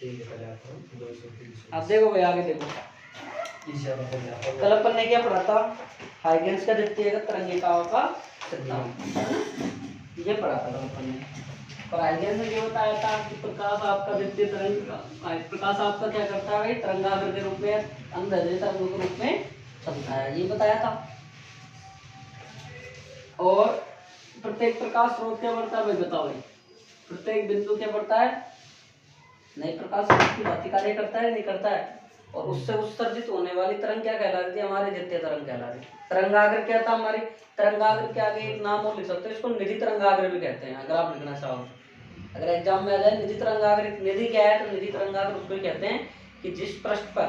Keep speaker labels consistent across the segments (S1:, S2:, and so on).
S1: अब देखो भाई आगे देखो, कल अपन ने क्या पढ़ा था, हाइगेंस का द्वितीय तरंगिकाओं का सिद्धांत, ये पढ़ा था अपन ने। और हाइगेंस ने ये बताया था कि प्रकाश आपका द्वितीय तरंग, प्रकाश आपका क्या करता है भाई, तरंगाग्र के रूप में, अंधेरे तरंगों के रूप में चलता है, ये बताया था। और प्रत्येक प्रकाश स्रोत क्या बढ़ता है भाई, बताओ भाई, प्रत्येक बिंदु क्या बढ़ता है, नए प्रकाश स्रोत की भांति कार्य करता है नहीं करता है, और उससे उत्सर्जित होने वाली तरंग क्या कहलाती है, हमारी द्वितीय तरंग कहलाती है। तरंगाग्र क्या था हमारी, तरंगाग्र के आगे एक नाम और लिख सकते हैं, इसको निधि तरंगाग्र भी कहते हैं, अगर आप लिखना चाहो। अगर एग्जाम में आ जाए निधि तरंगाग्र, निधि क्या है, तो निधि तरंगाग्र उसको कहते हैं कि जिस पृष्ठ पर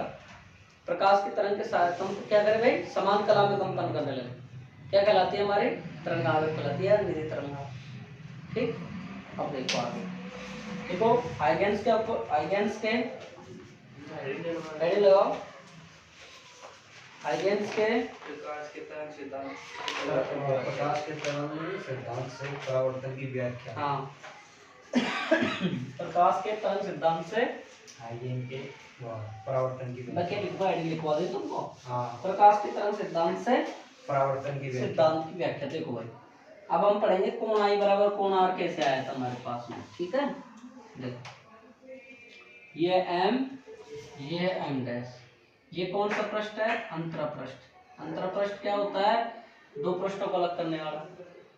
S1: प्रकाश की तरंग के साथ क्या करे भाई, समान कला में कंपन करने लगे, क्या कहलाती है हमारी, तरंगाग्र कहलाती है, निधि तरंगाग्र। ठीक, अब देखो आगे, देखो हाइगेंस के ऊपर, हाइगेंस के हेडिंग लगाओ, हाइगेंस के
S2: प्रकाश के तरंग सिद्धांत,
S3: प्रकाश के तरंग सिद्धांत से परावर्तन की व्याख्या।
S1: हाँ प्रकाश के तरंग सिद्धांत से
S3: हाइगेन के परावर्तन की
S1: मैं क्या लिखवा, हेडिंग लिखवा दी तुमको।
S3: हाँ,
S1: प्रकाश के तरंग सिद्धांत से
S3: परावर्तन की व्याख्या।
S1: सिद्धांत की व्याख्या। देखो भाई अब हम पढ़ेंगे कोण आई बराबर कोण आर कैसे आया था हमारे पास में, ठीक है। देखो ये एम, ये एम डैश, ये कौन सा पृष्ठ है, अंतरा पृष्ठ। अंतरा पृष्ठ क्या होता है, दो पृष्ठों को अलग करने वाला,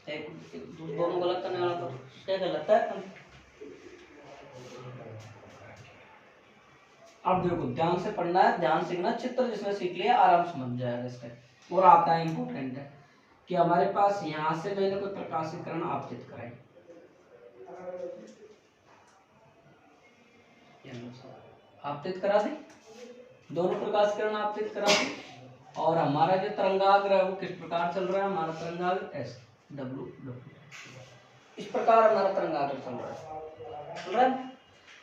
S1: एक दोनों को अलग करने वाला पृष्ठ क्या कहलाता है। अब देखो ध्यान से पढ़ना है, ध्यान सीखना, चित्र जिसने सीख लिया आराम से समझ जाएगा इसका। और आता है इंपॉर्टेंट है कि हमारे पास यहाँ से मैंने कोई प्रकाशीकरण आपतित कराई, आपतित करा दी, दोनों प्रकाशीकरण आपतित करा दी, और हमारा जो तरंगाग्र है वो किस प्रकार चल रहा है, हमारा तरंगाग्र एस डब्ल्यू डब्ल्यू, इस प्रकार हमारा तरंगाग्र चल रहा है।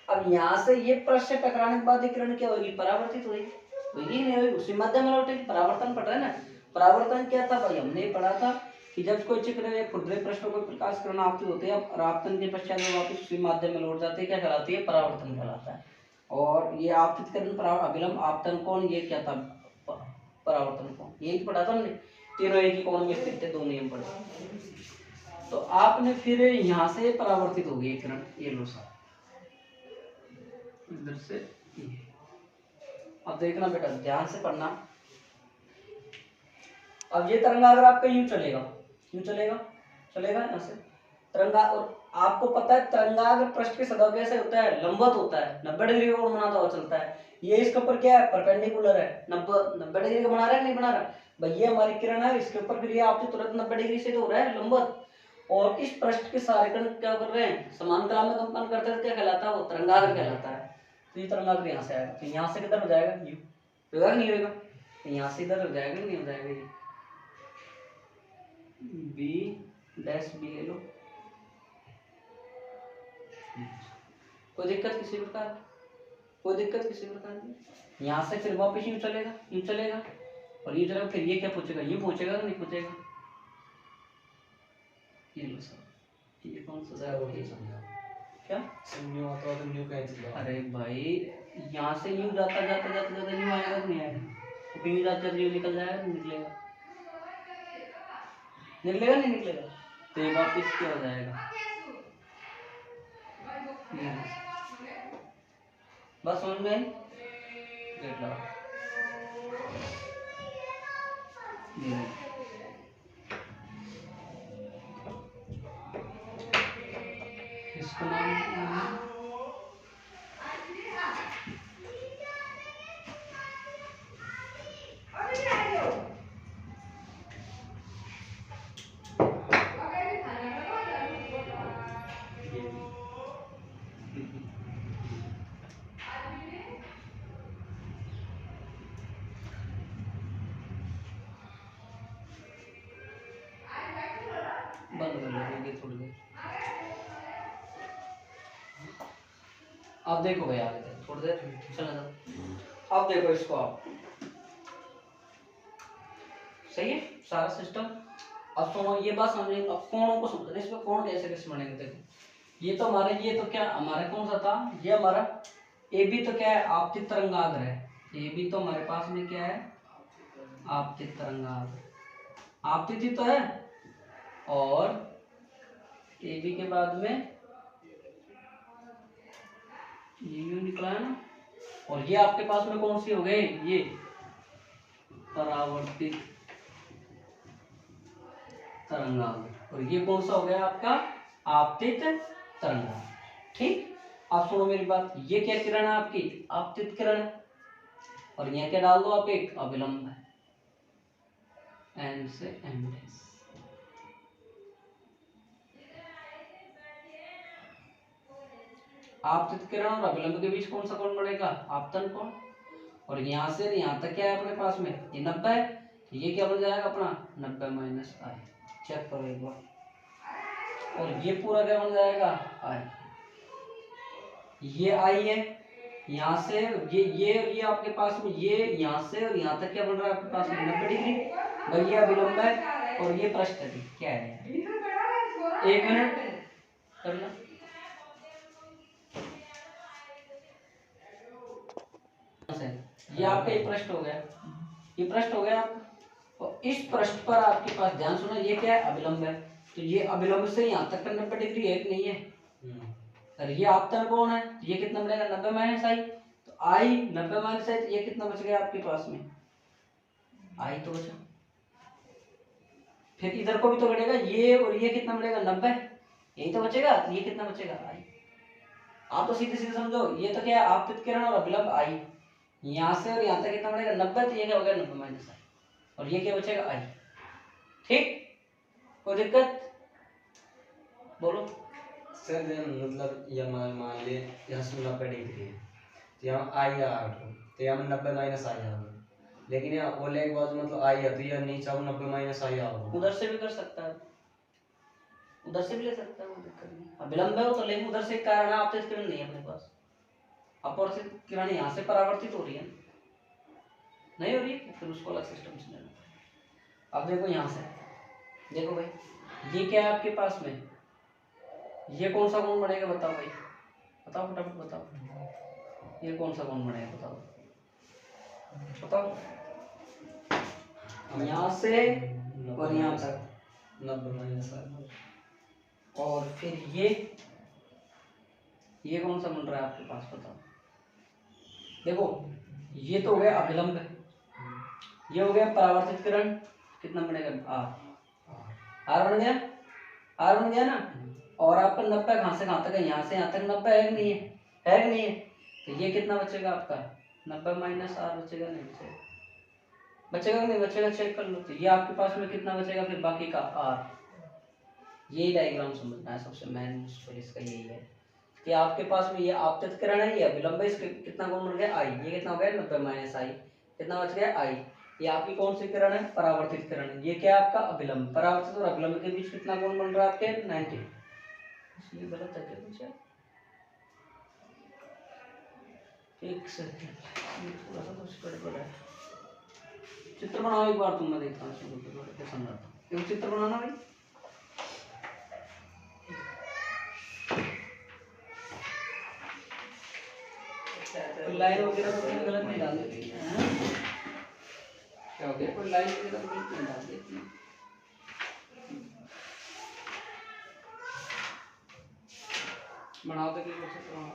S1: अब यहाँ से ये पृष्ठ से टकराने के बाद किरण क्या होगी, परावर्तित होगी, होगी नहीं होगी, उसी माध्यम में लौटेगी। परावर्तन पढ़ रहे हैं ना, परावर्तन क्या था भाई, हमने पढ़ा था कि जब कोई चित्र या खुरदरे पृष्ठों को प्रकाश किरण आपतित होते हैं, और आपतन के पश्चात में वापस उसी माध्यम में लौट जाते हैं, क्या कहलाती है, परावर्तन कहलाता है। और ये आपतित किरण अभिलंब आपतन कोण, ये क्या था, परावर्तन कोण, यही पढ़ा था हमने, तीनों एक ही कोण में स्थित थे, दो नियम पढ़े। तो आपने फिर यहाँ से परावर्तित हो गई किरण, ये लो सा इधर से। अब देखना बेटा ध्यान से पढ़ना, अब ये तरंगाग्र आपका यूं चलेगा, यूं चलेगा, चलेगा यहाँ से तरंगा, और आपको पता है तरंगाग्र पृष्ठ के सदैव कैसे होता है, लंबवत होता है, 90 डिग्री का कोण बनाता हुआ चलता है। ये इसके ऊपर क्या है, परपेंडिकुलर है, 90 डिग्री का बना रहा है नहीं बना रहा भाई, ये हमारी किरण है, इसके ऊपर फिर ये आपसे तुरंत 90 डिग्री से तो हो रहा है लंबवत, और इस पृष्ठ के सारे कण क्या कर रहे हैं, समान कला में कंपन करते हैं, क्या कहलाता है, वो तरंगाग्र कहलाता है। तो ये तरंगाग्र यहाँ से आएगा, तो यहाँ से किधर हो जाएगा, यू होगा नहीं होगा, तो यहाँ से इधर हो जाएगा नहीं हो जाएगा, ये बी डैश बी ले लो, कोई दिक्कत किसी प्रकार, कोई दिक्कत किसी प्रकार की। यहाँ से फिर वापस यूं चलेगा, यूं चलेगा, और ये चलेगा, फिर ये क्या पूछेगा, यूं पूछेगा नहीं पूछेगा, ये लो सर, ये कौन सा जाएगा, ये समझा क्या,
S3: न्यू आता है तो न्यू कैंसिल करो।
S1: अरे भाई यहाँ से यूं जाता जाता जाता जाता यूं आएगा तो नहीं आएगा, तो यूं जाते जाते यूं निकल जाएगा, नहीं निकलेगा, निकलेगा नहीं निकलेगा, तो ये वापस क्या हो जाएगा, बस समझ में आई, देख लो इसको नाम बंद कर देंगे थोड़ी देर। अब देखो भैया थोड़ी देर चलने दो, अब देखो इसको आप, सही है सारा सिस्टम। अब सुनो ये बात समझिए, अब कोणों को समझना, इसमें कोण कैसे कैसे बनेंगे। देखो ये तो हमारे, ये तो क्या हमारा कौन सा था, ये हमारा ए बी तो क्या है, आपतित तरंगाग्र है। ए बी तो हमारे पास में क्या है, आपतित तरंगाग्र, आपतित ही तो है। और ए बी के बाद में ये यू निकला है ना, और ये आपके पास में कौन सी हो गई, ये परावर्तित तरंगाग्र, और ये कौन सा हो गया आपका, आपतित तरंगाग्र। ठीक, आप सुनो मेरी बात, ये क्या किरण है आपकी, आपतित किरण है, और यहाँ क्या डाल दो आप, एक अविलंब है, एन से एम डैश। आपतित किरण और अविलंब के बीच कौन सा कोण बढ़ेगा, आपतन कोण। और यहाँ से यहाँ तक क्या है अपने पास में, ये 90 है, तो ये क्या बन जाएगा अपना 90 माइनस आई। चेक करो एक बार, और ये पूरा क्या बन जाएगा, आई। ये आई है, यहाँ से ये आपके पास में, ये यहाँ से और यहाँ तक क्या बन रहा है आपके पास में 90 डिग्री, भाई ये अविलंब है, और ये पृष्ठ है, क्या है, 1 मिनट करना। ये आपका ये पृष्ठ हो गया, ये पृष्ठ हो गया आपका, और इस पृष्ठ पर आपके पास, ध्यान सुनो, ये क्या है, अविलंब है, तो ये अविलंब से यहाँ तक का 90 डिग्री है कि नहीं है, और ये आपतन कोण है, तो ये कितना बनेगा 90 माइनस आई, तो आई 90 माइनस आई, तो ये कितना बच गया आपके पास में, आई तो बचा। फिर इधर को भी तो बढ़ेगा, ये और ये कितना बढ़ेगा 90, यही तो बचेगा, तो ये कितना बचेगा, आई। आप तो सीधे सीधे समझो, ये तो क्या है, आपतित किरण और अविलंब आई, यहाँ से और यहाँ तक कितना बढ़ेगा 90, तो ये क्या हो गया 90 माइनस आई, और ये क्या बचेगा, आई। ठीक, कोई दिक्कत, बोलो।
S3: सर मतलब ये मान ले यहाँ से 90 डिग्री है, तो यहाँ आई आ रहा, तो यहाँ 90 माइनस आई आ रहा, लेकिन यहाँ बोले के बाद मतलब आई है, तो यह नीचे 90 माइनस आई आ रहा।
S1: उधर से भी कर सकता है, उधर से भी ले सकता है, कोई दिक्कत नहीं। अब विलंब है वो तो, लेकिन उधर से कारण है, आपतित किरण नहीं है अपने पास, अपवर्तित किरण यहाँ से परावर्तित हो रही है, नहीं हो रही है, फिर उसको अलग सिस्टम से लेना पड़ेगा। अब देखो यहाँ से, देखो भाई, ये क्या है आपके पास में, ये कौन सा कोण बनेगा बताओ भाई, बताओ फटाफट बताओ, ये कौन सा कोण बनेगा बताओ, बताओ। यहाँ से और यहाँ तक
S3: 90 माइनस आई,
S1: और फिर ये कौन सा बन रहा है आपके पास बताओ। देखो ये तो हो गया अभिलंब, ये हो गया परावर्तित किरण, कितना बनेगा आर बन गया, आर बन गया ना। और आपका 90 कहाँ से कहाँ तक है, यहाँ से यहाँ तक 90 है कि नहीं है, है कि नहीं है, तो ये कितना बचेगा आपका 90 माइनस आर बचेगा, नहीं बचेगा, बचेगा कि नहीं बचेगा, चेक कर लो। तो ये आपके पास में कितना बचेगा फिर बाकी का आर। यही डायग्राम समझना है, सबसे मेन मुश्किल इसका यही है कि आपके पास में ये आपतित किरण है, ये अविलंब है, इसके कितना कोण बन गया आई, ये कितना हो गया 90 माइनस आई, कितना बच गया आई। ये आपकी कौन सी किरण है, परावर्तित किरण, ये क्या है आपका अविलंब, परावर्तित और अविलंब के बीच कितना कोण बन रहा है आपके 90। इसलिए गलत है क्या पूछा, एक सेकंड थोड़ा सा कुछ गड़बड़ है। चित्र बनाओ एक बार, तुम मैं देखता हूँ कैसे समझाता हूँ, एक चित्र बनाना भाई। कोई लाइन वगैरह तो तुमने गलत नहीं डाल दी है, क्या हो गया, कोई लाइन वगैरह तो गलत नहीं डाल दी, बनाओ तो क्या चित्र बनाओ।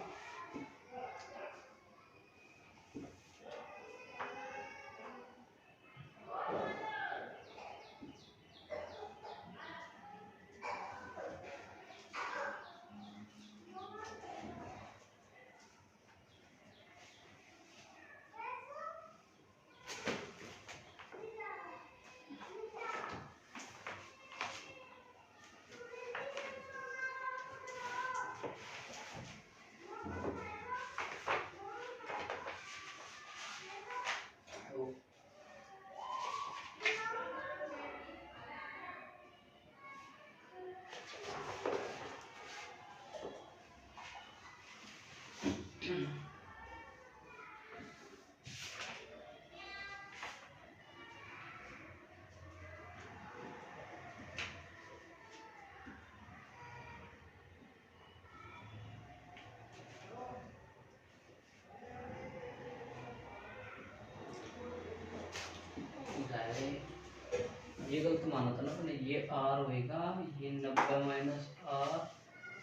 S1: ये गलत माना था ना अपने, ये आर होएगा, ये 90 माइनस आर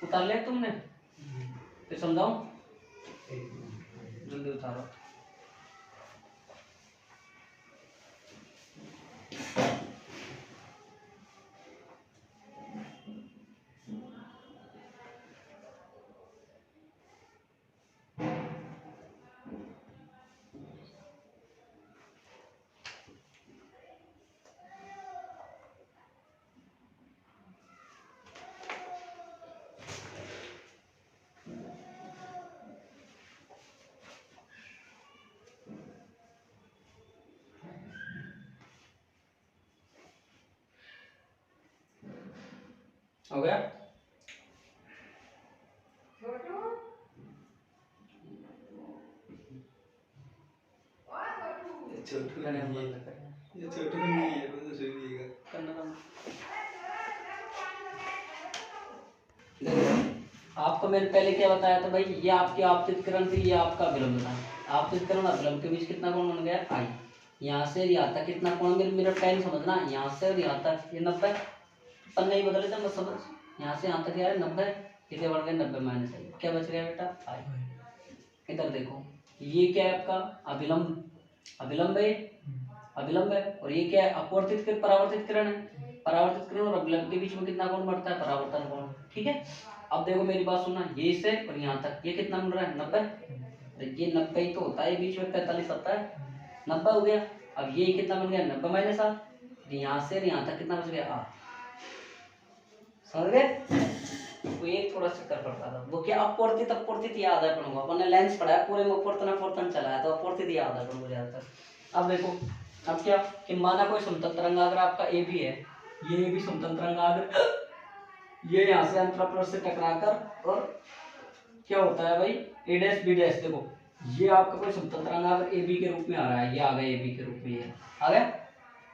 S1: उतार लिया तुमने, फिर समझाऊं, जल्दी उतारो। हो गया?
S2: छोटू
S1: मैंने
S2: नहीं है,
S1: बंद कर
S2: ये छोटू नहीं है, वो तो सुनिएगा।
S1: करना बंद। देखो, आपको मैंने पहले क्या बताया था भाई, ये आपकी आपतित किरण थी, ये आपका विलंब था। आपतित किरण और विलंब के बीच कितना कोण बन गया? आई। यहाँ से यहाँ तक कितना कोण, मेरा टाइम समझना, यहाँ से और यहाँ तक ये 90, पर नहीं बदले तो मत समझ। यहाँ से यहाँ तक क्या है 90, कितने बढ़ गए 90 माइनस आई, क्या बच गया बेटा? आई। इधर देखो, ये क्या है आपका? अभिलंब, अभिलंब है, अभिलंब है, और ये क्या है? अपवर्तित किरण, परावर्तित किरण है। परावर्तित किरण और अभिलंब के बीच में कितना कोण बढ़ता है? परावर्तन कोण। ठीक है, अब देखो मेरी बात सुनना, ये से और यहाँ तक ये कितना मिल रहा है? 90। तो ये 90 ही तो होता है, बीच में 45 आता है, 90 हो गया। अब ये कितना बन गया? 90 माइनस आर। यहाँ से यहाँ तक कितना बच गया? आर। समझ गए? तो ये थोड़ा चक्कर पड़ता था, वो क्या अपवर्तित, अपवर्तित याद है अपन को, अपन ने लेंस पढ़ा है पूरे में, अपवर्तन अपवर्तन चला है, तो अपवर्तित याद है अपन को ज्यादातर। अब देखो, अब क्या कि माना कोई समतल तरंगाग्र आपका ए बी है, ये भी समतल तरंगाग्र, ये यहाँ से अंतराप्लस से टकराकर, और क्या होता है भाई? ए डैश बी डैश, देखो ये आपका कोई समतल तरंगाग्र ए बी के रूप में आ रहा है, ये आ गया ए बी के रूप में, ये आ गया,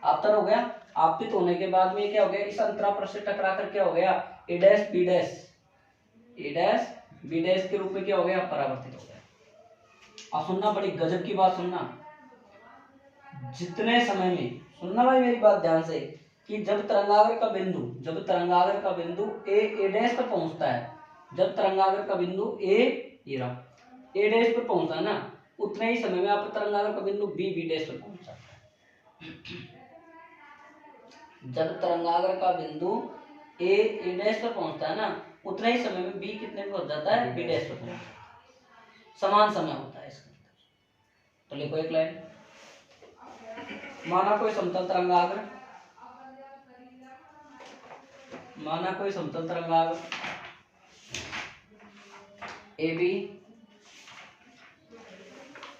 S1: आपतन हो गया। आपतित होने के बाद में क्या हो गया? इस अंतराप्लस से टकराकर क्या हो गया? ए dash B dash, A dash B dash के रूप में क्या हो गया? परावर्तित हो गया। अब सुनना, बड़ी गजब की बात सुनना, जितने समय में, सुनना भाई मेरी बात ध्यान से, कि जब तरंगाग्र का बिंदु, जब तरंगाग्र का बिंदु ए डैश पर पहुंचता है, जब तरंगाग्र का बिंदु ए डैश पर पहुंचता है ना, उतने ही समय में आप तरंगाग्र का बिंदु बी डैश पर पहुंच जाता है। जब तरंगाग्र का बिंदु ए डैश पर पहुंचता है ना, उतने ही समय में बी कितने पे पहुंच जाता है? बी डैश पर पहुंच जाता है। समान समय होता है इसके अंदर। तो लिखो एक लाइन, माना कोई समतल तरंगाग्र, माना कोई समतल तरंगाग्र ए बी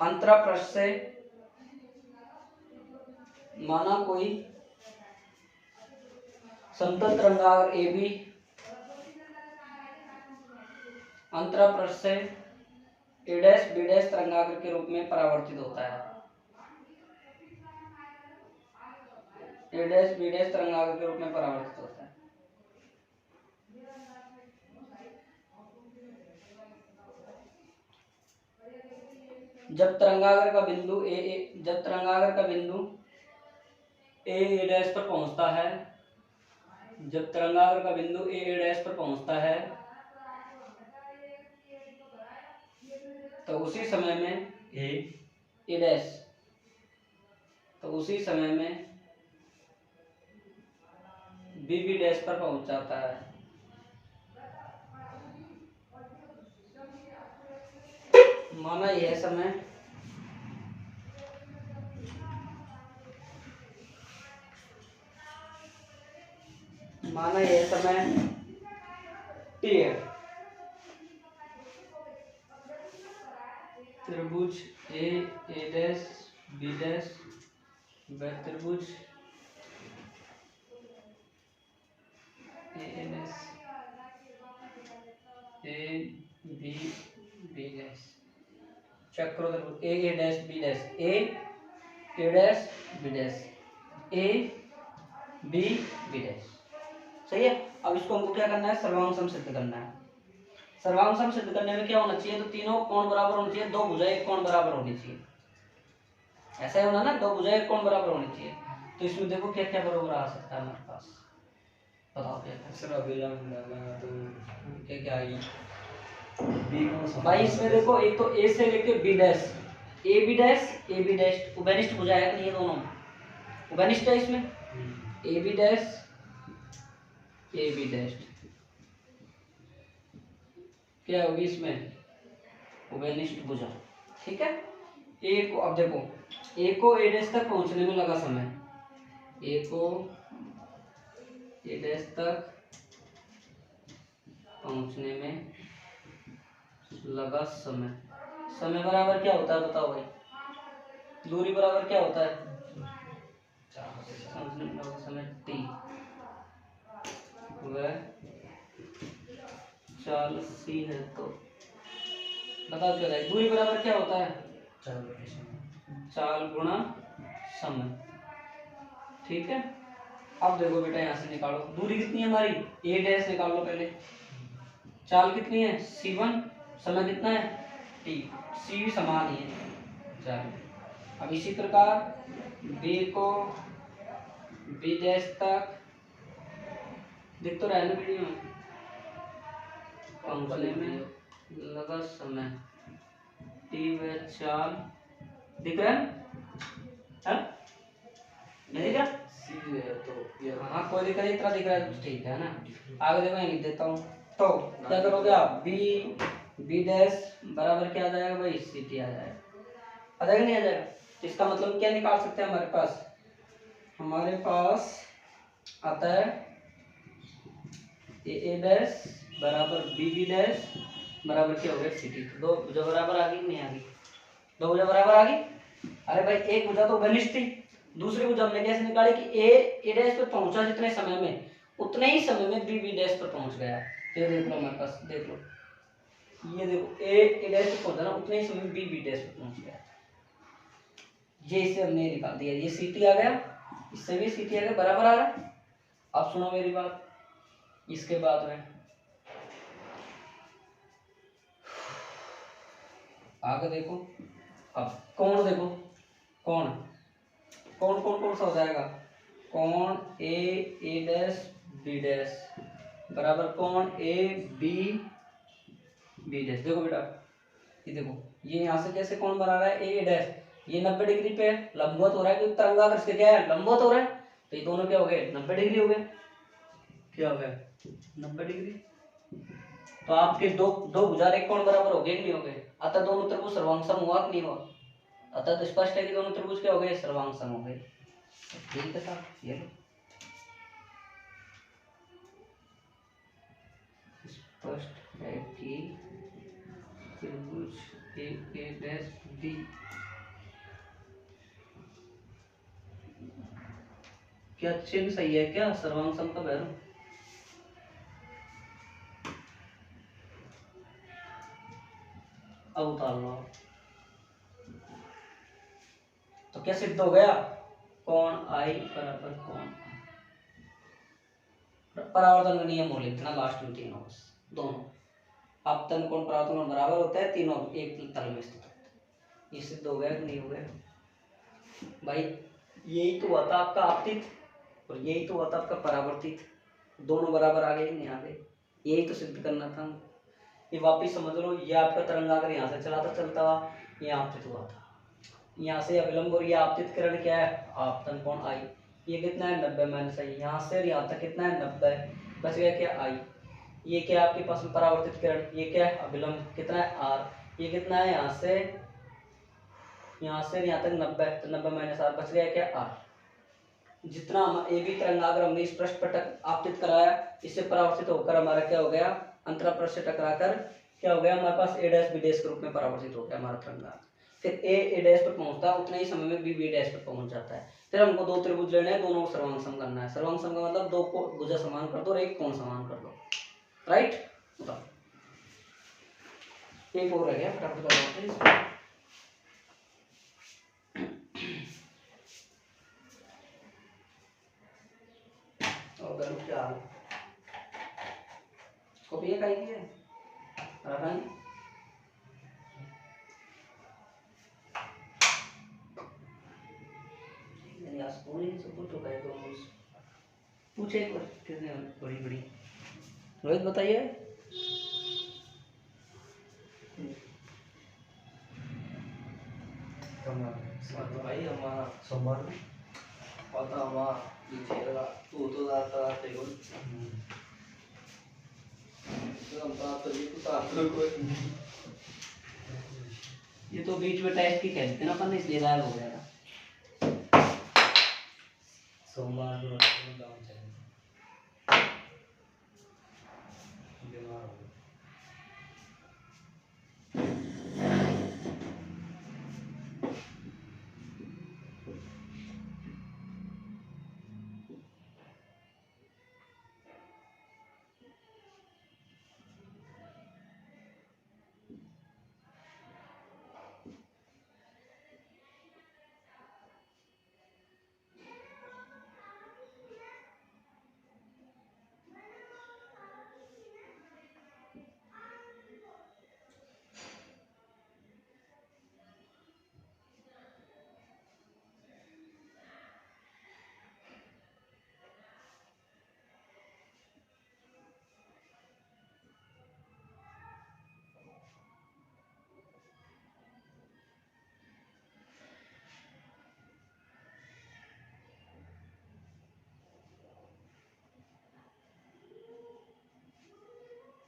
S1: अंतरापृष्ठ से, माना कोई समतल तरंगाग्र ए बी अंतरापृष्ठ से ए डैश बी डैश तरंगाग्र के रूप में परावर्तित होता है, ए डैश बी डैश तरंगाग्र के रूप में परावर्तित होता है। जब तरंगाग्र का बिंदु जब तरंगाग्र का बिंदु ए डैश पर पहुंचता है, जब तरंगाग्र का बिंदु ए डैश पर पहुंचता है, तो उसी समय में ए डैश, तो उसी समय में बी डैश पर पहुंच जाता है। माना यह समय टी है, त्रिभुज ए डैश बी डैश व त्रिभुज A B B dash, check करो त्रिभुज A dash B dash, A dash B dash, A B B dash, सही है। अब इसको हमको क्या करना है? सर्वांग सिद्ध करना है। सर्वांग सिद्ध करने में क्या होना चाहिए? तो तीनों कोण बराबर होने चाहिए, दो भुजाएं एक कोण बराबर होनी चाहिए, ऐसा ही होना ना, दो भुजाएं एक कोण बराबर होनी चाहिए। तो इसमें देखो क्या क्या बराबर आ सकता है हमारे पास, बताओ क्या क्या।
S3: सर अविलंब डाला तो क्या क्या आएगी? बी कौन सा
S1: भाई इसमें देखो एक तो ए से लेके B dash, A B dash उभयनिष्ठ भुजा है नहीं, ये दोनों उभयनिष्ठ है इसमें, ए बी डैश क्या होगी इसमें, उभयनिष्ठ भुजा। ठीक है, ए को अब देखो, ए को ए डैश तक पहुंचने में लगा समय, ए को ए डैश तक पहुंचने में लगा समय, समय बराबर क्या होता है बताओ भाई, दूरी बराबर क्या होता है, पहुंचने में लगा समय टी, वह चाल सी है, तो बताओ क्या है, दूरी बराबर क्या होता है, चाल गुणा समय। ठीक है, अब देखो बेटा यहाँ से निकालो दूरी कितनी है हमारी, ए डैश निकाल लो पहले, चाल कितनी है c1, समय कितना है t, c भी समान ही है चाल। अब इसी प्रकार b को b डैश तक दिख तो रहा है ना वीडियो में, पहुंचने में लगा समय t व चाल, दिख रहा है हाँ? नहीं दिख रहा,
S3: सी है तो ये
S1: हाँ कोई दिक्कत नहीं, इतना दिख रहा है तो ठीक है ना। आगे देखो, मैं लिख देता हूँ, तो क्या करोगे आप, बी डैश बराबर क्या आ जाएगा भाई, सी टी आ जाएगा, आ जाएगा नहीं आ जाएगा। तो इसका मतलब क्या निकाल सकते हैं हमारे पास आता है ए डैश बराबर बी डैश बराबर क्या हो गया सी टी, दो भुजा बराबर आ गई नहीं आ गई, दो भुजा बराबर आ गई। अरे भाई एक भुजा तो घनिष्ठ थी, दूसरी भुजा हमने कैसे निकाली कि ए डैश पर पहुंचा जितने समय में, उतने ही समय में बी डैश पर पहुंच गया। ये देख लो हमारे पास, देख लो ये देखो ए डैश पर पहुंचा ना, उतने ही समय में बी डैश पर पहुंच गया, ये इससे हमने निकाल दिया, ये सी टी आ गया, इससे भी सी टी आ गया, बराबर आ रहा है। अब सुनो मेरी बात, इसके बाद में आगे देखो, अब कोण देखो, कोण कौन कौन कौन सा हो जाएगा, कोण ए डैश बी डैश बराबर कोण ए बी डैश। देखो बेटा ये देखो, ये यहाँ से कैसे कोण बना रहा है ए डैश, ये 90 डिग्री पे है, लंबवत हो रहा है क्योंकि तरंगाग्र इसके क्या है लंबवत हो रहा है, तो ये दोनों क्या हो गए 90 डिग्री हो गए, क्या हो गया 90 डिग्री। तो आपके दो दो भुजा एक कोण बराबर हो गए कि नहीं हो गए, अतः दोनों त्रिभुज सर्वांग हुआ कि नहीं हुआ, अतः तो स्पष्ट है कि दोनों त्रिभुज क्या हो गए सर्वांग सम हो गए। ठीक है साहब, ये लो स्पष्ट है कि त्रिभुज ए डैश बी क्या चिन्ह सही है क्या, सर्वांग सम का भैरव, अब उतार लो। तो क्या सिद्ध हो गया, कोण आई बराबर कोण, परावर्तन का नियम हो लिखना लास्ट में तीनों, बस दोनों आपतन कोण परावर्तन कोण बराबर होता है, तीनों एक तल में स्थित होते हैं। ये सिद्ध हो गया कि नहीं हो गया भाई, यही तो हुआ था आपका आपतित और यही तो हुआ था आपका परावर्तित, दोनों बराबर आ गए नहीं आ गए, यही तो सिद्ध करना था। ये वापिस समझ लो, ये आपका तरंगाग्र यहाँ से चला था चलता हुआ, ये आपतित हुआ था, यहाँ से अविलंब और ये आपतित किरण क्या है आपतन कोण आई, ये कितना है 90 माइनस आई, यहाँ से यहाँ तक कितना है 90, बच गया क्या आई, ये क्या आपके पास में परावर्तित किरण, ये क्या है अविलंब कितना है आर, ये कितना है यहाँ से यहाँ तक 90, तो 90 माइनस आर बच गया क्या आर। जितना हम ए बी तरंगाग्र हमने इस पृष्ठ पर आपतित कराया, इससे परावर्तित होकर हमारा क्या हो गया अंतरा पृष्ठ से टकराकर क्या हो गया हमारे पास ए डैश बी डैश के रूप में परावर्तित हो गया हमारा तरंगाग्र। फिर ए डैश पर पहुंचता है उतने ही समय में बी डैश पर पहुंच जाता है। फिर हमको दो त्रिभुज लेने हैं, दोनों को सर्वांग सम करना है। सर्वांग सम का मतलब दो को भुजा समान कर दो और एक कोण समान कर दो, राइट। बताओ एक और रह गया, फटाफट करवाते हैं इसको। और गलत क्या हाल कॉपी है काई की है रखा नहीं, यानी क्लास पूरी से पूछ चुका है तो पूछे एक बार कितने बड़ी बड़ी रोहित बताइए।
S2: भाई हमारा
S3: सोमवार को
S2: पता हमारा पीछेगा तू तो जाता तेरे तो हम तो ये तो साथ में कोई
S1: ये तो बीच में टेस्ट की कहते ना अपन इसलिए गायब हो गया था।
S3: सोमवार को गाँव चलेंगे बीमार हो गए।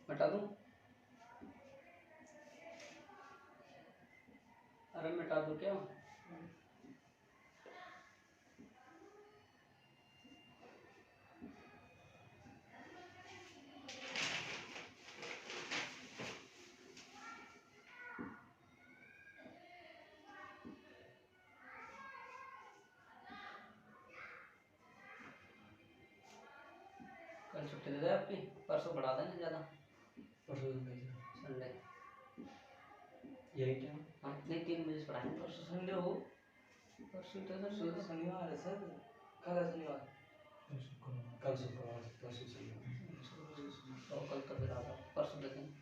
S1: बता दूं? अरे मिटा दो क्या? कल छुट्टी दे दे आपकी, परसों बढ़ा देना ज़्यादा।
S3: परसों
S1: संडे
S3: यही टाइम
S1: हाँ नहीं 3 बजे से पढ़ाएंगे।
S2: परसों संडे हो
S1: परसों तो
S2: परसों तो शनिवार है सर कल है शनिवार
S3: कल शुक्रवार परसों शनिवार
S1: तो कल तो फिर आता परसों देखेंगे।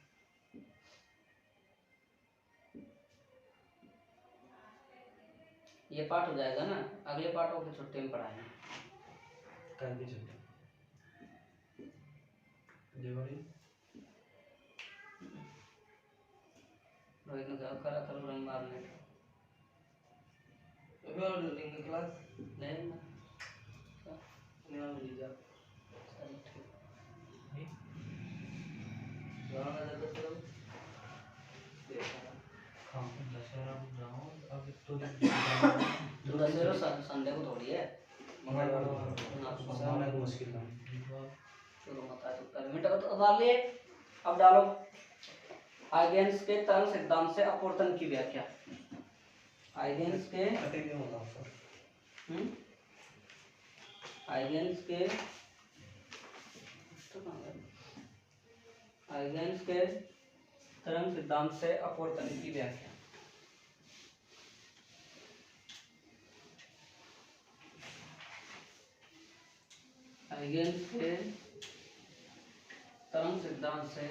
S1: ये पार्ट हो जाएगा ना, अगले पार्ट को फिर छुट्टी में पढ़ाएंगे।
S3: कल भी छुट्टी दिवाली
S1: रोहित ने कहा करा करो रंग मारने
S2: अभी और लेंगे क्लास
S1: नहीं ना
S2: शनिवार में लीजिए
S1: चलो ठीक।
S2: गाँव में जाकर चलो देखा
S3: हाँ दशहरा को जाओ अब तो
S1: तो दशहरा संडे को थोड़ी है।
S3: मंगलवार
S1: ना
S3: को सामने को मुश्किल है
S1: चलो मत आ तो कर मिटा तो डाल लिए। अब डालो आइगेन्स के तरंग सिद्धांत से अपवर्तन की व्याख्या। आइगेन्स के
S3: कटेंगे होगा सर
S1: आइगेन्स के आइगेन्स के तरंग सिद्धांत से अपवर्तन की व्याख्या। आइगेन्स के तरंग सिद्धांत से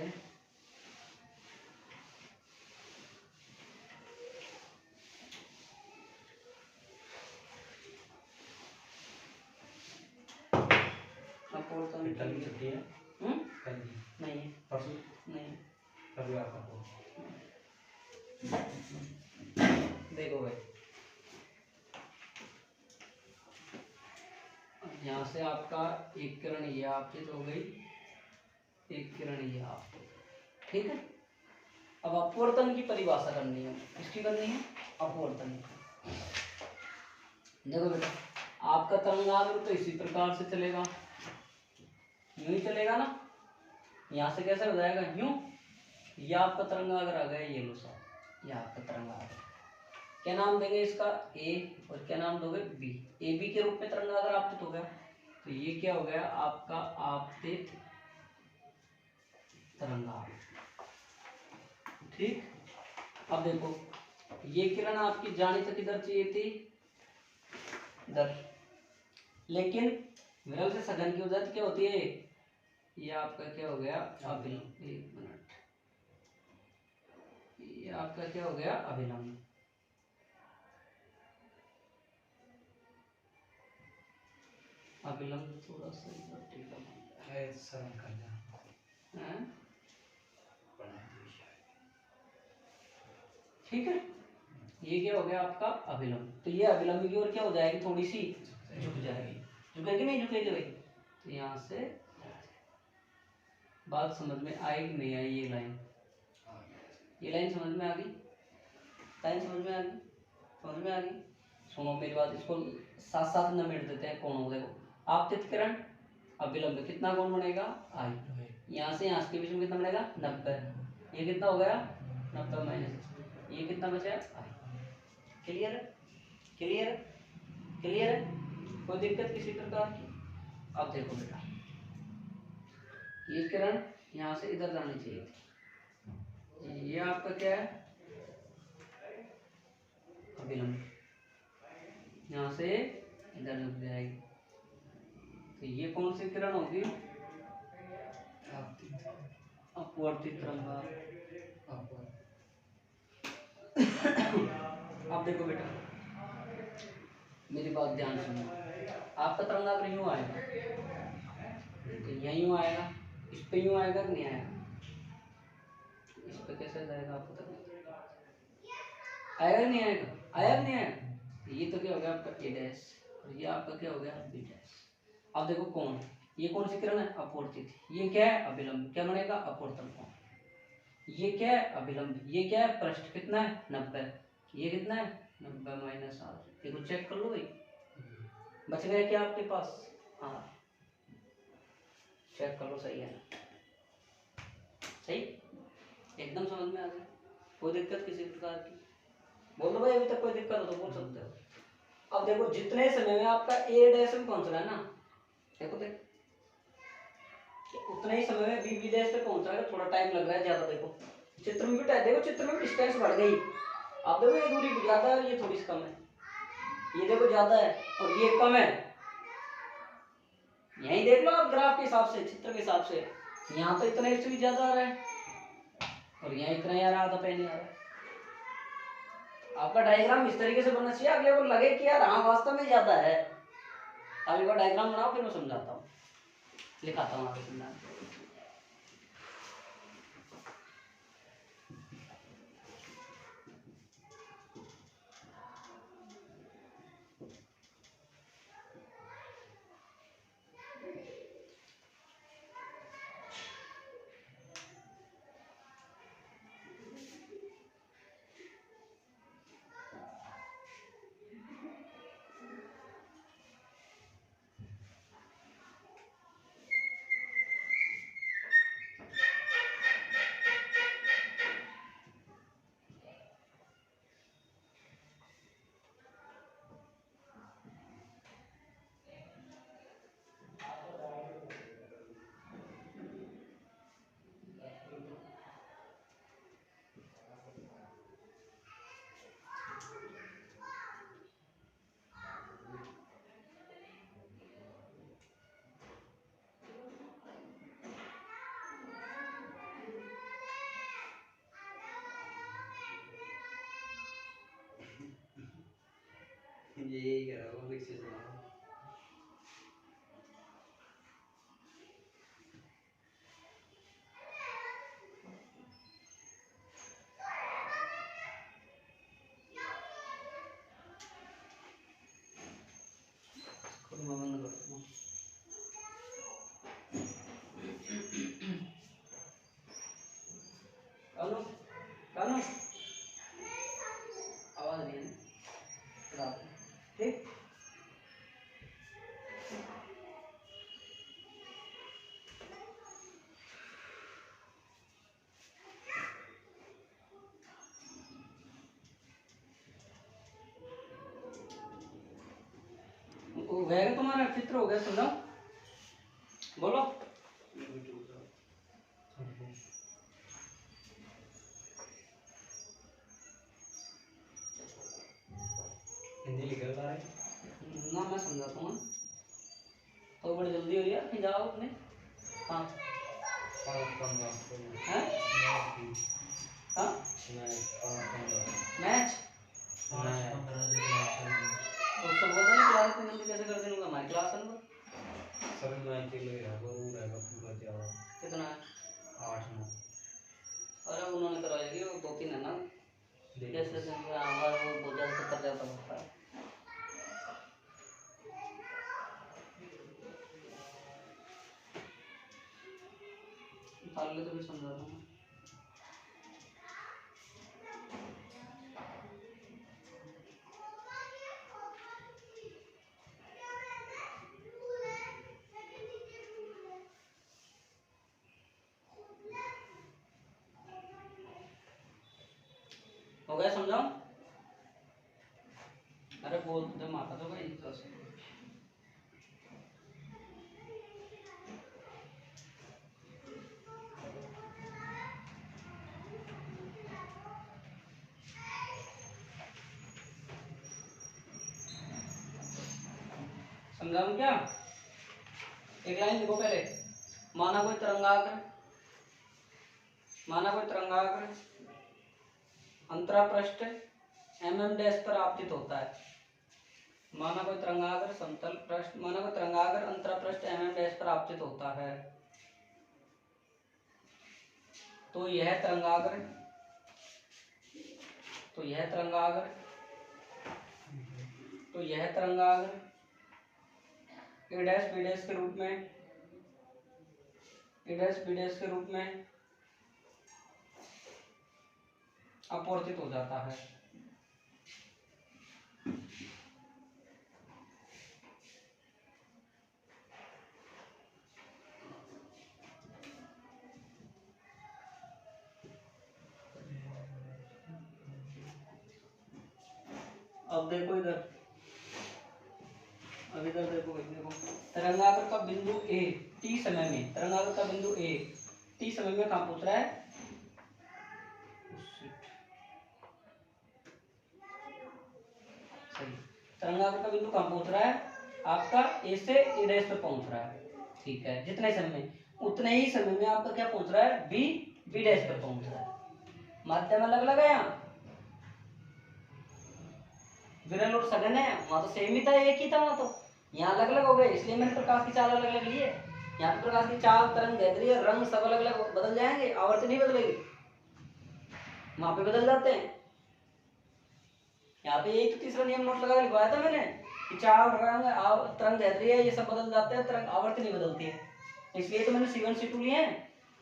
S1: अपवर्तन
S3: कल
S1: की
S3: की छुट्टी है कल की
S1: नहीं है
S3: परसों
S1: नहीं
S3: रविवार का हो
S1: देखो भाई यहाँ से आपका एक किरण ये आपतित हो गई, एक किरण ये आपतित। ठीक है, अब अपवर्तन की परिभाषा करनी है। किसकी करनी है? अपवर्तन की। देखो बेटा आपका तरंगाग्र तो इसी प्रकार से चलेगा, यूं ही चलेगा ना। यहाँ से कैसे हो जाएगा? यूं। ये आपका तरंगाग्र आ गया, ये लो सा, ये आपका तरंगाग्र। क्या नाम देंगे इसका? ए, और क्या नाम दोगे? बी। ए बी के रूप में तरंगाग्र आपतित हो गया, तो ये क्या हो गया आपका? आपतित तरंगाग्र। ठीक। अब देखो ये किरण आपकी जानी तक किधर चाहिए थी? इधर। लेकिन विरल से सघन की वजह क्या होती है? ये आपका क्या हो गया? अभिलंब। एक मिनट, ये आपका क्या हो गया? अभिलंब। अभिलंब थोड़ा सा इधर टेढ़ा
S3: है शर्म कर जा
S1: है। ठीक है, ये क्या हो गया आपका अभिलंब। तो ये अभिलंब की ओर क्या हो जाएगी, थोड़ी सी झुक जाएगी। झुकेगी नहीं झुकेगी भाई। तो यहाँ से बात समझ में आएगी नहीं आई, ये लाइन समझ में आ गई, लाइन समझ में आ गई, समझ में आ गई। सुनो मेरी बात, इसको साथ साथ न मिट देते हैं कोणों। देखो आपतित किरण अभिलंब कितना कोण बनेगा, आई। यहाँ से यहाँ के बीच में कितना बनेगा, 90। ये कितना हो गया, 90 माइनस, ये कितना बचा, आई। क्लियर है, क्लियर है, क्लियर है, कोई दिक्कत किसी प्रकार की। अब देखो बेटा, ये किरण यहाँ से इधर जानी चाहिए थी, ये आपका क्या है, अभिलंब, यहाँ से इधर झुक जाएगी। तो ये कौन सी किरण होगी, अपवर्तित तरंगा। अब देखो बेटा, मेरी बात ध्यान सुनो। आपका तरंगाग्र यूं आएगा, तो यहाँ यूं आएगा, इस पे यूं आएगा कि नहीं आएगा, इस पे कैसे जाएगा आपको तरंगाग्र, आएगा नहीं आएगा, आया कि नहीं आएगा। ये तो क्या हो गया आपका ए डैश, और ये आपका क्या हो गया बी डैश। अब देखो कौन, ये कौन सी किरण है, अपवर्तित। ये क्या है, अभिलंब, क्या बनेगा, अपवर्तन कोण। ये क्या है, अभिलंब, ये क्या है, पृष्ठ कितना है, 90। ये कितना है, 90 माइनस 8। देखो चेक कर लो भाई, बच गया क्या आपके पास, हाँ चेक कर लो, सही है ना, सही, एकदम समझ में आ जाए, कोई दिक्कत किसी प्रकार की। बोल दो भाई, अभी तक कोई दिक्कत हो तो बोल सकते हो। अब देखो जितने समय में आपका ए डैश में पहुंच रहा है ना, देखो देख, उतने ही समय में बी बी डैश पे पहुंच रहा है, थोड़ा टाइम लग रहा है ज्यादा। देखो चित्र में भी देखो, चित्र में भी डिस्टेंस बढ़ गई। आप देखो ये दूरी ज्यादा है और ये थोड़ी सी कम है, ये देखो ज्यादा है और ये कम है। यही देख लो आप ग्राफ के हिसाब से, चित्र के हिसाब से, यहाँ तो इतना से भी ज्यादा आ रहा है और यहाँ इतना ही आ रहा है, आधा पैन आ रहा है। आपका डायग्राम इस तरीके से बनना चाहिए, अगले को लगे कि यार हाँ वास्तव में ज्यादा है। अभी वो डायग्राम बनाओ, फिर मैं समझाता हूँ, लिखाता हूँ आगे समझाना।
S3: यही कह रहा हूँ, विकसित बनाओ।
S1: आवाज नहीं है, ठीक। वह तुम्हारा चित्र हो गया, सुनो बोलो।
S3: हिंदी लिखा था
S1: ना, मैं समझाता हूँ तो बड़ी जल्दी हो रही है, फिर जाओ अपने। हाँ हैं? हाँ मैच उससे बोलता नहीं, क्लास इतनी जल्दी कैसे कर देंगे, हमारी क्लास है ना।
S3: समझ में आई थी लग रहा है वो रहेगा पूरा जावा
S1: कितना है?
S3: 8 9
S1: अरे उन्होंने करवाएगी वो 2 3 है ना, जैसे जैसे आवाज वो बहुत ज़्यादा कर जाता होता है। निकाल ले तो भी समझा दूंगा। हो गया समझाओ? अरे बोल दे माता तो भाई बस। समझाऊं क्या? एक लाइन लिखो पहले। माना कोई तरंगाग्र अंतरापृष्ठ mm डैश पर आपतित होता है। माना कोई तरंगाग्र समतल पृष्ठ, माना कोई तरंगाग्र अंतरापृष्ठ mm डैश पर आपतित होता है, तो यह तरंगाग्र ए डैश बी डैश के रूप में अपवर्तित हो जाता है। अब देखो इधर, अब इधर देखो, तरंगाग्र का बिंदु ए टी समय में, तरंगाग्र का बिंदु ए टी समय में कहाँ पहुंच रहा है? सही, तरंगाग्र का बिंदु कहाँ पहुंच रहा है? आपका ए से ए डैश पर पहुंच रहा है। ठीक है, जितने समय में उतने ही समय में आपका क्या पहुंच रहा है? बी बी डैश पर पहुंच रहा है। माध्यम अलग अलग है, यहाँ विरल और सघन है, वहां तो सेम ही था, एक ही था वहां तो। यहाँ अलग अलग हो गए, इसलिए मैंने प्रकाश की चाल अलग अलग ली है। यहाँ पे प्रकाश की चाल, तरंग दैर्ध्य, रंग सब अलग अलग बदल जाएंगे, आवर्त नहीं बदलेगी, वहां पे बदल जाते हैं। यहाँ पे एक तो तीसरा नियम नोट लगा लिखवाया था मैंने कि चाल, रंग, तरंग दैर्ध्य ये सब बदल जाते हैं, तरंग आवर्त नहीं बदलती है। इसलिए तो मैंने C1 C2 लिए हैं।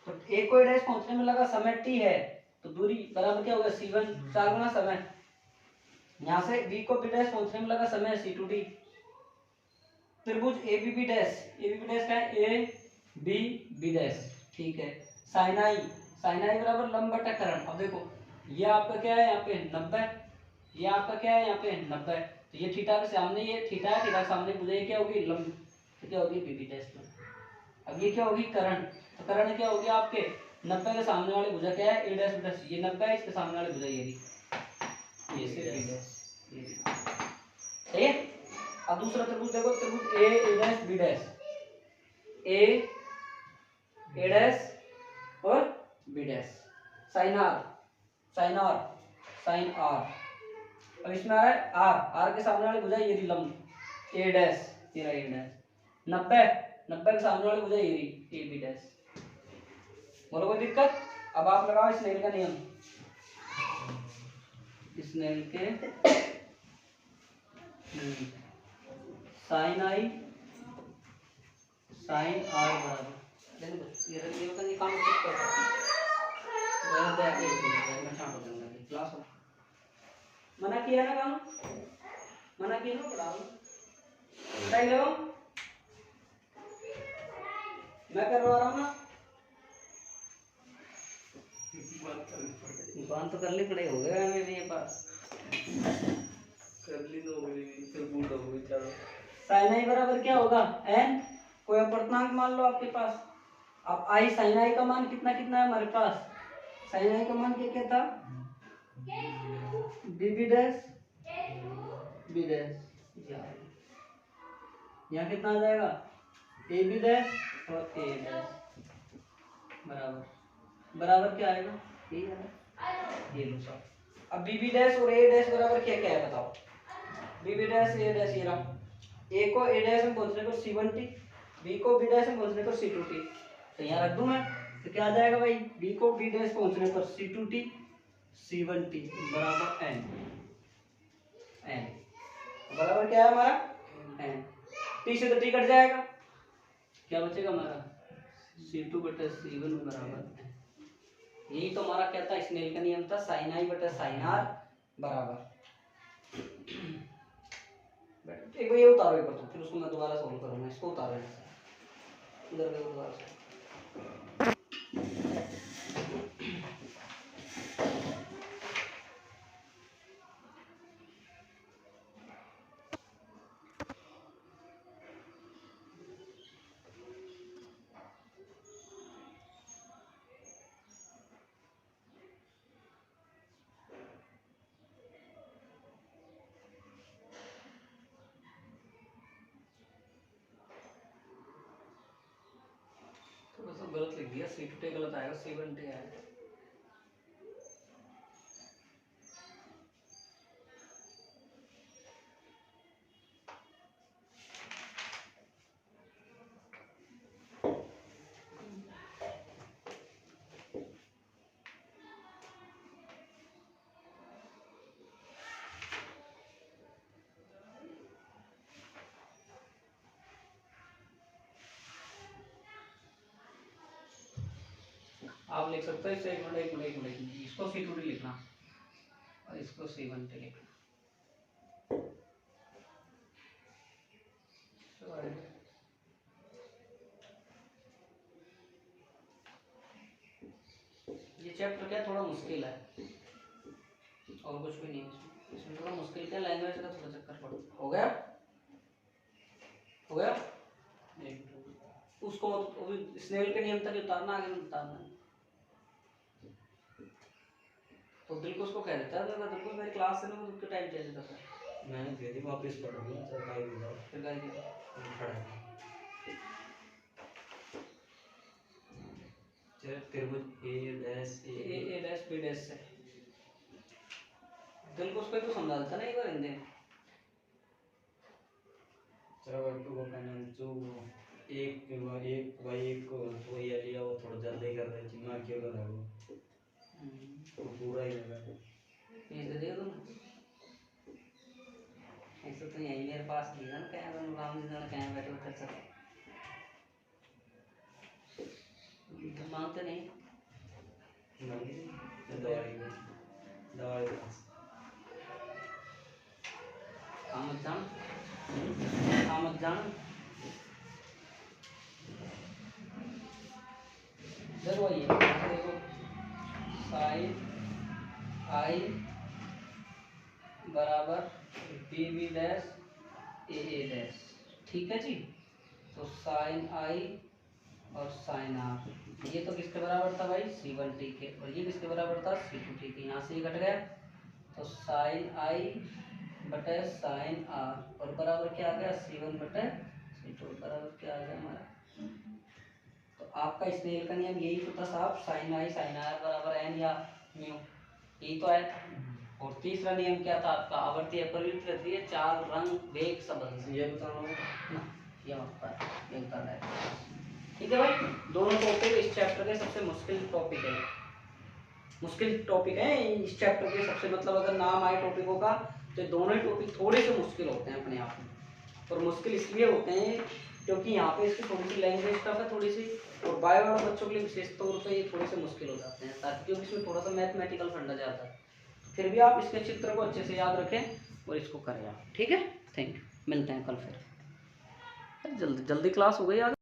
S1: तो एक को डैश पहुंचने में लगा समय t है, तो दूरी बराबर क्या होगा? C1 4 गुना समय। यहाँ से बी को बी डैश पहुंचने में लगा समय C2t। त्रिभुज ABB डैश का है ए बी बी डैश, ठीक है। साइन आई बराबर लंब बटा करण। अब देखो ये आपका क्या है? यहाँ पे 90, ये आपका क्या है? यहाँ पे 90। तो ये थीटा के सामने, ये थीटा है, थीटा के सामने भुजा क्या होगी? लंब, तो क्या होगी? बीबी डैश में। अब ये क्या होगी? करण। तो करण क्या होगी आपके? 90 के सामने वाली भुजा क्या है? ए डैश प्लस ये 90 है, इसके सामने वाली भुजा ये से बी डैश, सही है। अब दूसरा त्रिभुज देखो, त्रिभुज A dash B dash, A dash और बी डैश, साइन आर। अब इसमें आ रहा है आर के सामने वाली भुजा ये रही लंब ए डैश, तेरा ए डैश। 90 के सामने वाली भुजा ये रही ए बी डैश। बोलो कोई दिक्कत? अब आप लगाओ स्नेल का नियम, स्नेल के साइन आई साइन आर बराबर, ये का काम चेक कर क्लास मना किया ना, काम मना किया ना, पढ़ा बताइए लो, मैं करवा रहा हूँ ना, बात तो करनी पड़ेगी, हो गया मेरे पास कर ली तो हो गई, फिर बूढ़ा हो गई। चलो साइन आई बराबर क्या होगा? n, कोई अपूर्णांक मान लो आपके पास। अब आई साइन आई का मान कितना कितना है हमारे पास? साइन आई का मान क्या क्या था? बी डैश बी डैश, यहाँ कितना आ जाएगा? ए बी डैश और ए डैश बराबर क्या आएगा? ये लो सर। अब बी डैश और ए डैश बराबर क्या क्या है बताओ? बी डैश ए डैश, ये रहा, ए को ए डैश में पहुंचने को C1t, बी को बी डैश में पहुंचने पर सी टू टी, तो यहाँ रख दूं मैं, तो क्या आ जाएगा भाई, बी को बी डैश पहुंचने पर सी टू टी C1 टी बराबर एन, एन बराबर क्या है हमारा एन, टी से तो टी कट जाएगा, क्या बचेगा हमारा C2 बटे C1 बराबर एन। यही तो हमारा क्या था, स्नेल का नियम था, साइन आई बटे साइन आर बराबर। एक बार ये उतारो एक बार, तो फिर उसको मैं दोबारा सोल्व करूंगा, इसको उतारो इधर पे दोबारा से। थोड़ा सा गलत लिख दिया, C2 टी गलत आएगा, C1 टी आएगा। आप लिख सकते हो इसे, एक मिनट इसको C2 टी लिखना और इसको C1 टी लिखना। ये चैप्टर क्या थोड़ा मुश्किल है और कुछ भी नहीं है इसमें, इसमें थोड़ा मुश्किल क्या, लैंग्वेज का थोड़ा चक्कर पड़। हो गया, हो गया, उसको स्नेल के नियम तक उतारना, आगे नहीं उतारना। तो दिल को उसको कह देता है, मैं दिल को मेरी क्लास से ना मैं उसके टाइम चेंज करता है,
S3: मैंने कह दी वापस पढ़ लूँ तो भाई भी जाओ
S1: फिर गाली दी
S3: खड़ा है। चल त्रिभुज
S1: ए डैश बी डैश से दिल को उसको तो समझा देता ना एक बार हिंदी में।
S3: चलो टू को फाइनल टू एक भाई एक को तो ये लिया वो थोड़ा जल्दी कर रहे जितना क्यों कर रहा वो तो पूरा ही लगा
S1: भेज दे दो ना, ऐसे तो यही मेरे पास नहीं है ना, कहीं तो राम जी ने कहीं बैठे बैठे चल तो मानते नहीं।
S3: दवाई
S1: आमद जान, आमद जान देखो, ये देखो साइन आई बराबर B B dash A dash, ठीक है जी। तो साइन आई और साइन आर, ये तो किसके बराबर था भाई C1 टी के, और ये किसके बराबर था C2 टी के, यहाँ से ये घट गया, तो साइन आई बटे साइन आर और बराबर क्या आ गया C1 बटे C2 बराबर क्या आ गया हमारा। तो आपका स्नेल का नियम यही तो था साहब, साइन आई साइन आर बराबर एन या म्यू, यही तो है। और तीसरा नियम क्या था आपका, आवर्ती अपरिवर्तित रहती है, चाल रंग वेग संबंध,
S3: ये बताना
S1: ना ये होता है, ये होता है। ठीक है भाई, दोनों टॉपिक इस चैप्टर के सबसे मुश्किल टॉपिक है, मुश्किल टॉपिक है इस चैप्टर के सबसे, मतलब अगर नाम आए टॉपिकों का तो दोनों ही टॉपिक थोड़े से मुश्किल होते हैं अपने आप में, और मुश्किल इसलिए होते हैं क्योंकि यहाँ पे इसकी थोड़ी सी लैंग्वेज टफ है थोड़ी सी, और बायो वाले बच्चों के लिए विशेष तौर पर ये थोड़े से मुश्किल हो जाते हैं, ताकि क्योंकि इसमें थोड़ा सा मैथमेटिकल फंडा जाता है। फिर भी आप इसके चित्र को अच्छे से याद रखें और इसको करें आप, ठीक है। थैंक यू, मिलते हैं कल फिर, जल्दी जल्दी क्लास हो गई आज।